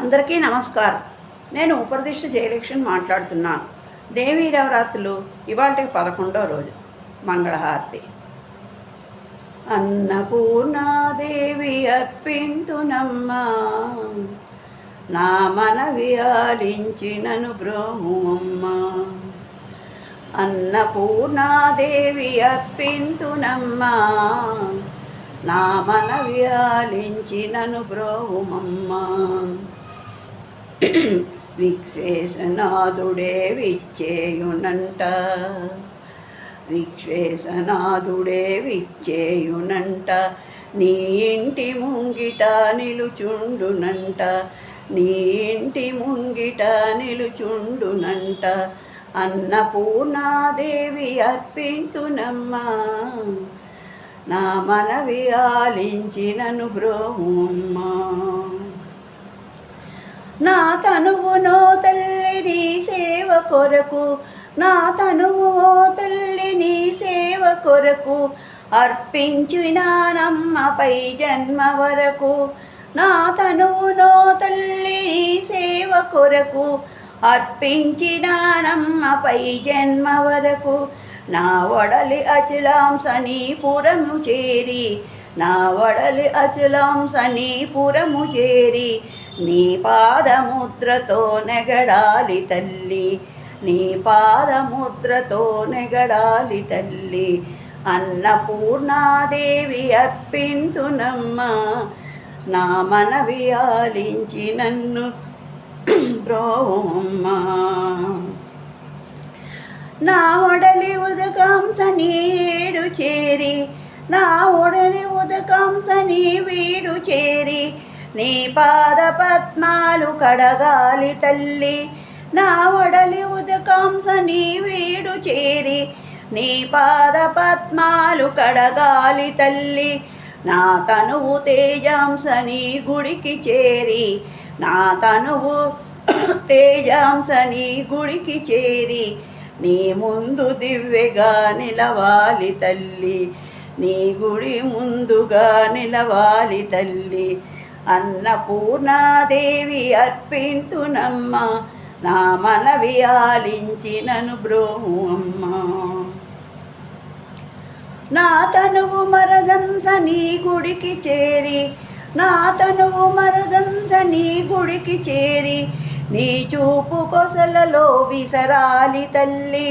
అందరికీ నమస్కారం. నేను ఉపరదిష్ట జయలక్ష్మి మాట్లాడుతున్నాను. దేవీ నవరాత్రులు ఇవాళకి 11వ రోజు. మంగళహారతి. అన్నపూర్ణాదేవి అర్పింతునమ్మా, నా మనవి ఆలించినను బ్రోహుమమ్మా. అన్నపూర్ణాదేవి అర్పింతునమ్మా, నా మనవి ఆలించినను బ్రోహుమమ్మా. విశ్వేశనాథుడే విచ్చేయునంట, విశ్వేశనాథుడే విచ్చేయునంట, నీ ఇంటి ముంగిట నిలుచుండునంట, నీ ఇంటి ముంగిట నిలుచుండునంట. అన్నపూర్ణాదేవి అర్పింతునమ్మా, నా మనవి ఆలించినను బ్రోహుమమ్మా. నా తనువునో తల్లి నీ సేవ కొరకు, నా తనువో తల్లి నీ సేవ కొరకు, అర్పించినానమ్మపై జన్మ వరకు. నా తనువునో తల్లి నీ సేవ కొరకు, అర్పించినానమ్మపై జన్మ వరకు. నా వడలి అచలాంస నీపురము చేరి, నా వడలి అచలాంస నీపురము చేరి, నీ పాదముద్రతో నెగడాలి తల్లి, నీ పాదముద్రతో నెగడాలి తల్లి. అన్నపూర్ణాదేవి అర్పింతునమ్మా, నా మనవి ఆలించి నన్ను బ్రోహుమమ్మా. నా ఒడలి ఉదకాంస నీడు చేరి, నా ఒడలి ఉదకాంస నీ వీడు చేరి, నీ పాద పద్మాలు కడగాలి తల్లి. నా ఒడలి ఉదకాంస నీ వీడు చేరి, నీ పాద పద్మాలు కడగాలి తల్లి. నా తనువు తేజాంస నీ గుడికి చేరి, నా తనువు తేజాంస నీ గుడికి చేరి, నీ ముందు దివ్యగా నిలవాలి తల్లి, నీ గుడి ముందుగా నిలవాలి తల్లి. అన్నపూర్ణాదేవి అర్పింతునమ్మా, నా మనవి ఆలించినను బ్రోహుమమ్మా. నా తనువు మరదంస నీ గుడికి చేరి, నా తనువు మరదంస నీ గుడికి చేరి, నీ చూపు కొసలలో విసరాలి తల్లి.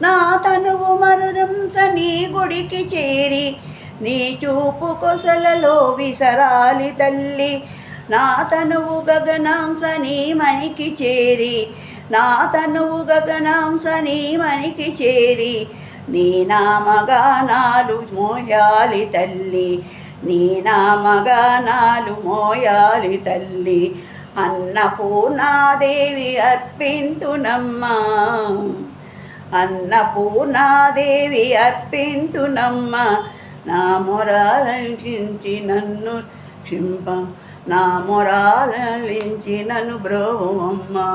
నా తనువు మరదంస నీ గుడికి చేరి, నీ చూపు కొసలలో విసరాలి తల్లి. నా తనువు గగనాంస నీ మనికి చేరి, నా తనువు గగనాంస నీ మనికి చేరి, నీ నామగానాలు మోయాలి తల్లి, నీ నామగానాలు మోయాలి తల్లి. అన్నపూర్ణాదేవి అర్పింతునమ్మా, అన్నపూర్ణాదేవి అర్పింతునమ్మా, నా మొరాలించి నన్ను క్షింప, నా మొరాలించి నన్ను బ్రోహుమమ్మా.